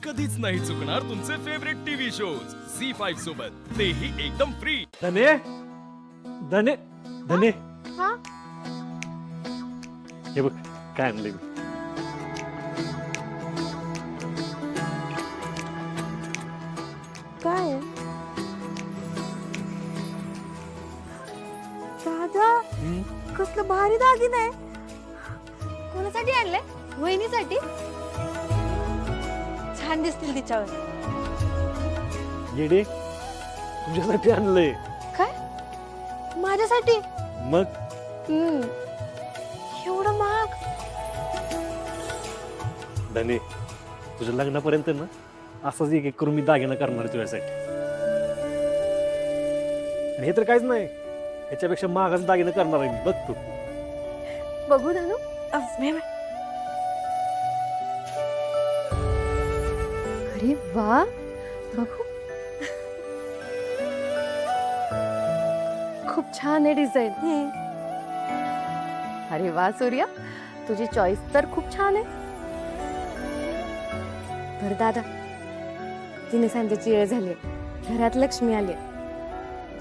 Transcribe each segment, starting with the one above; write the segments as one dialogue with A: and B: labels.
A: कधीच नाही चुकणार तुमचे फेवरेट टीव्ही शोज झी5 सोबत, तेही एकदम फ्री.
B: धने धने धने
C: हा
B: हे बघ काय आणलंय मी.
C: काय दादा कसलं भारी दागिन आहे. कोणासाठी आणलंय? वहिनीसाठी. छान दिसतील तिच्यावर.
B: येडे तुझ्यासाठी आणलंय.
C: काय माझ्यासाठी?
B: मग
C: एवढं महाग?
B: धने तुझ्या लग्नापर्यंत ना असंच एक एक करून मी दागिना करणार तुझ्यासाठी. आणि हे तर काहीच नाही, ह्याच्यापेक्षा महागाचा दागिना करणार आहे मी. बघ तू.
C: बघू दानू. अरे वा, बघू. खूप छान आहे डिझाईन. अरे वा सूर्या, तुझी चॉईस तर खूप छान आहे. बरं दादा, तिने सांजेची वेळ झाली, घरात लक्ष्मी आली,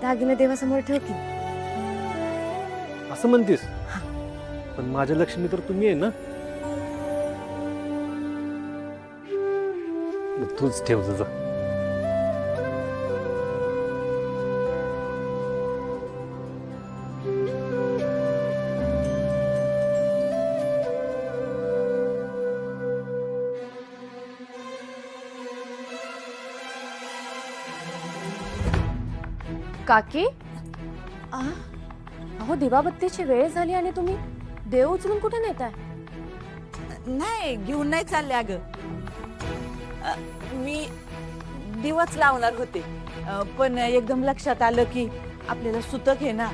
C: दागिने देवासमोर ठेव की.
B: असं म्हणतेस, पण माझ्या लक्ष्मी तर तुम्ही आहे ना. मग तूच ठेव तुझं.
C: काकी, अहो दिवाबत्तीची वेळ झाली आणि तुम्ही देव उचलून कुठे नेताय?
D: नाही, घेऊन नाही चालले अगं. मी दिवस लावणार होते, पण एकदम लक्षात आलं की आपल्याला सुतक आहे ना,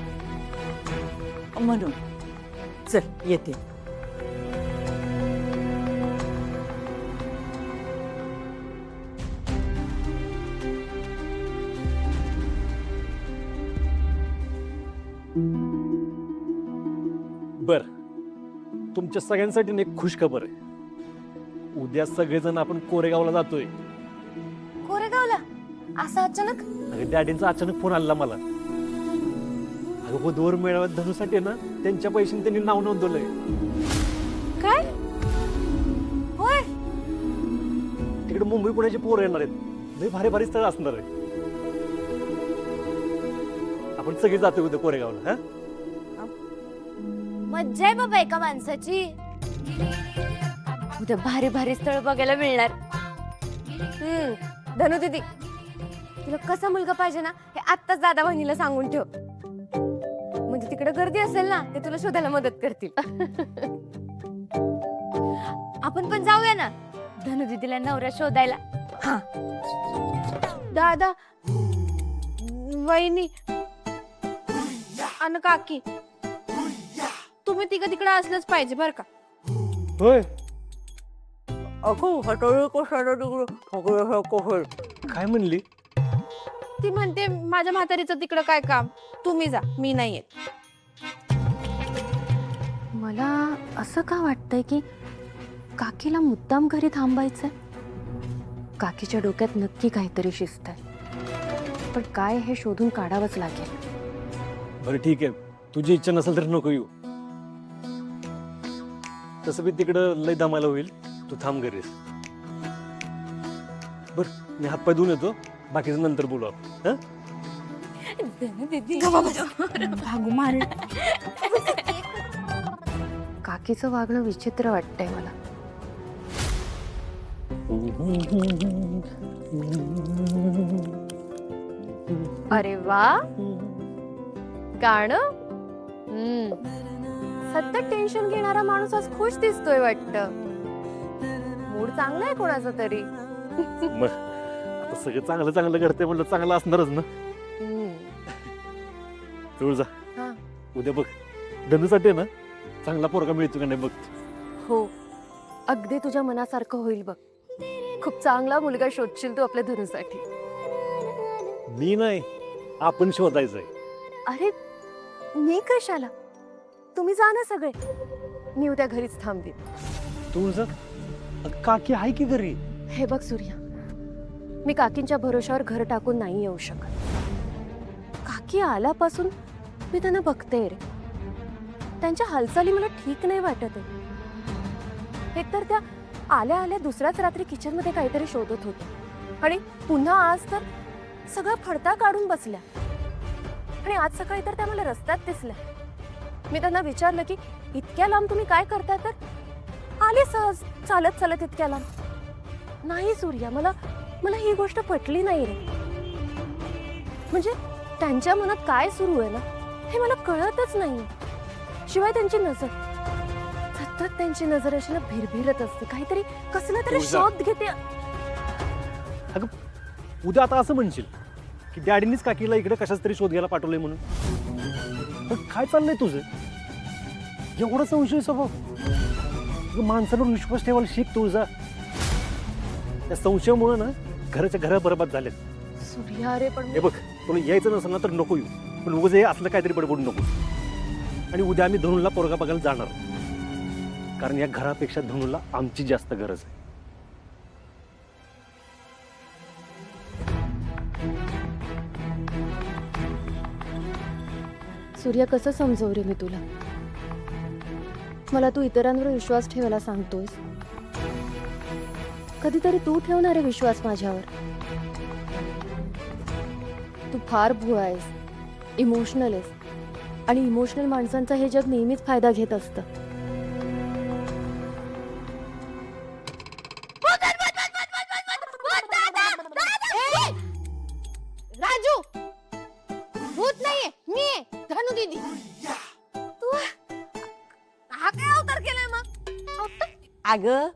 D: म्हणून. चल येते.
B: बर, तुमच्या सगळ्यांसाठी ना एक खुश खबर आहे. उद्या सगळेजण आपण कोरेगावला जातोय.
C: कोरेगावला? असं अचानक?
B: अगं डॅडींचा अचानक फोन आला मला. अगं बुधवार मेळाव्यात धनुसाठी ना त्यांच्या पैशाने त्यांनी नाव नोंदवलंय.
C: काय? होय.
B: तिकडे मुंबई पुण्याचे पोरं येणार आहेत. लय भारी भारी स्थळ असणार आहे. आपण सगळे जातोय उद्या कोरेगावला. हा,
C: मज्जा आहे बाबा एका माणसाची. उद्या भारी भारी स्थळ बघायला मिळणार. धनु दीदी, तुला कसा मुलगा पाहिजे ना हे आत्ताच दादा बहिणीला सांगून ठेव. म्हणजे तिकडे गर्दी असेल ना, ते तुला शोधायला मदत करतील. आपण पण जाऊया ना धनु दीदीला नवरा शोधायला.
D: हा,
C: दादा, वहिनी आणि काकी, तुम्ही तिकडे तिकडे असलंच पाहिजे बर का.
B: होय.
D: अगो हटोळ कोसळ.
B: काय म्हणली?
C: ती म्हणते माझ्या म्हातारीचं तिकडं काय काम, तुम्ही जा, मी नाही येत. मला असं का वाटतंय की काकीला मुद्दाम घरी थांबायचंय. काकीच्या डोक्यात नक्की काहीतरी शिस्त आहे, पण काय हे शोधून काढावंच लागेल.
B: बरं ठीक आहे, तुझी इच्छा नसेल तर नको येऊ. तसं बी तिकडं लय दमायला होईल. तू थांब घरीस. बर, मी हातपाय धुवून येतो, बाकीचं नंतर बोलू आपण.
D: भागू मार.
C: काकीचं वागणं विचित्र वाटतंय मला. अरे वा, गाणं. सतत टेन्शन घेणारा माणूस आज खुश दिसतोय वाटतं. मूड चांगला आहे कोणाचा तरी.
B: मग आता सगळं चांगलं चांगलं घडते म्हणलं, चांगलं असणारच ना. तुळ जा.
C: हा.
B: उद्या बघ धनुसाठी ना चांगला पोरगा मिळतो का नाही बघ.
C: हो, अगदी तुझ्या मनासारखं होईल बघ. खूप चांगला मुलगा शोधशील तू आपल्या धनुसाठी.
B: मी नाही, आपण शोधायचंय.
C: अरे मी कशाला, तुम्ही जा ना सगळे. मी उद्या घरीच थांबते.
B: तू जा. काकी आहे की घरी?
C: हे बघ सूर्या, मी काकींच्या भरोशावर घर टाकून नाही येऊ शकत. काकी आल्यापासून मी त्यांना बघते रे. त्यांच्या हालचाली मला ठीक नाही वाटत आहे. एकतर त्या आल्या आल्या दुसऱ्याच रात्री किचनमध्ये काहीतरी शोधत होत्या आणि पुन्हा आज तर सगळं फडता काढून बसल्या. आणि आज सकाळी तर त्या मला रस्त्यात दिसल्या. मी त्यांना विचारलं की इतक्या लांब तुम्ही काय करताय, तर आले सहज चालत चालत इतक्या लांब. नाही सूर्या, मला ही गोष्ट पटली नाही रे. म्हणजे त्यांच्या मनात काय सुरू आहे ना हे मला कळतच नाही. शिवाय त्यांची नजर, सतत त्यांची नजर अशी ना भिरभिरत असते. काहीतरी कसला तरी शोध घेते.
B: अगं उद्या आता असं म्हणशील की डॅडीनीच काकीला इकडे कशाच तरी शोध घ्यायला पाठवलंय म्हणून. पण काय चाललंय तुझं? एवढा संशय स्वभाव? माणसावर विश्वास ठेवायला शिक तुझा. त्या संशयामुळे ना घराच्या घरा बरबाद झालेत.
C: सूर्या अरे पण
B: हे बघ, तुला यायचं नसेल ना तर नको येऊ, पण उगाच हे असलं काहीतरी बडबडू नको. आणि उद्या आम्ही धनुला पोरगा बघायला जाणार, कारण या घरापेक्षा धनुला आमची जास्त गरज आहे.
C: सूर्या, कसं समजवू रे मी तुला? मला तू इतरांवर विश्वास ठेवायला सांगतोयस. कधीतरी तू ठेवणार आहे विश्वास माझ्यावर. तू फार भुआ आहेस, इमोशनल आहेस, आणि इमोशनल माणसांचा हे जग नेहमीच फायदा घेत असतं. राजू, भूत नाहीये, मी आहे, धनु दीदी. तू हा काय अवतार केलाय मग?
D: अगं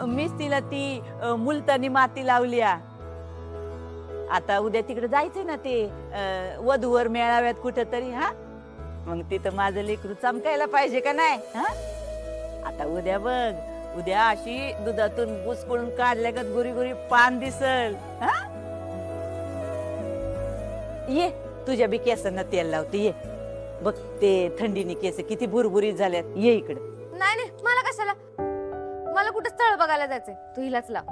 D: मीच तिला ती मुलतानी माती लावली. आता उद्या तिकडे जायचंय ना ते वधूवर मेळाव्यात कुठं तरी. हा, मग तिथं माझं लेकरू चमकायला पाहिजे का नाही? हा, आता उद्या बघ, उद्या अशी दुधातून बुसकळून काढल्यागत गुरी गुरी पान दिसल. हा, ये तुझ्या बी केसांना तेल लावते. ये बघ, ते थंडीने केस किती भुरभुरीत झाल्यात. ये इकडे.
C: नाही नाही, मला कशाला? मला कुठं स्थळ बघायला जायचंय, तू हिलाच लाव.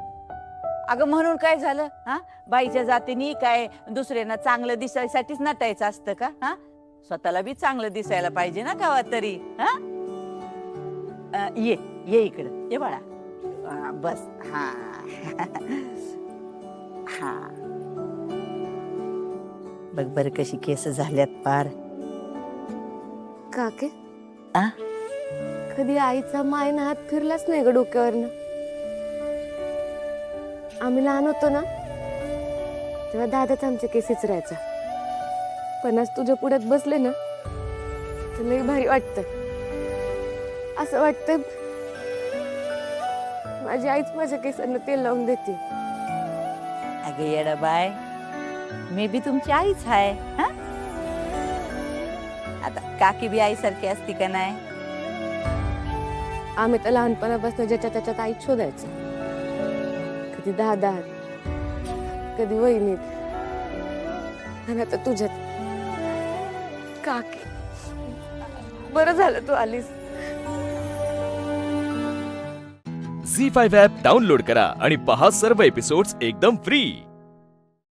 D: अगं म्हणून काय झालं? हा, बाईच्या जातीने काय दुसऱ्यांना चांगलं दिसायसाठीच नटायचं असतं का? हा, स्वतःला बी चांगलं दिसायला पाहिजे ना गावात तरी. हा, ये ये इकडं ये बाळा. बस. हा हा, बघ बर कशी केस झाल्यात पार.
C: काके,
D: आ?
C: कधी आईचा मायना हात फिरलाच नाही ग डोक्यावरनं. आम्ही लहान होतो ना तेव्हा दादाच आमचे केसेच राहायचा. पण आज तुझ्या पुढ्यात बसले ना तर लई भारी वाटतं. असं वाटतं माझी आईच माझ्या केसांना तेल लावून देते.
D: अगं येडा बाय, मी बी तुमची आईच आहे. हा, आता काकी बी आईसारखी असती का नाही?
C: आम्ही तर लहानपणापासून ज्याच्या त्याच्यात आई शोधायचं. कधी दादात, कधी वहिनीत, आणि आता तुझ्यात. काकी, बरं झालं तू आलीस.
A: झी 5 ॲप डाउनलोड करा आणि पहा सर्व एपिसोड्स एकदम फ्री.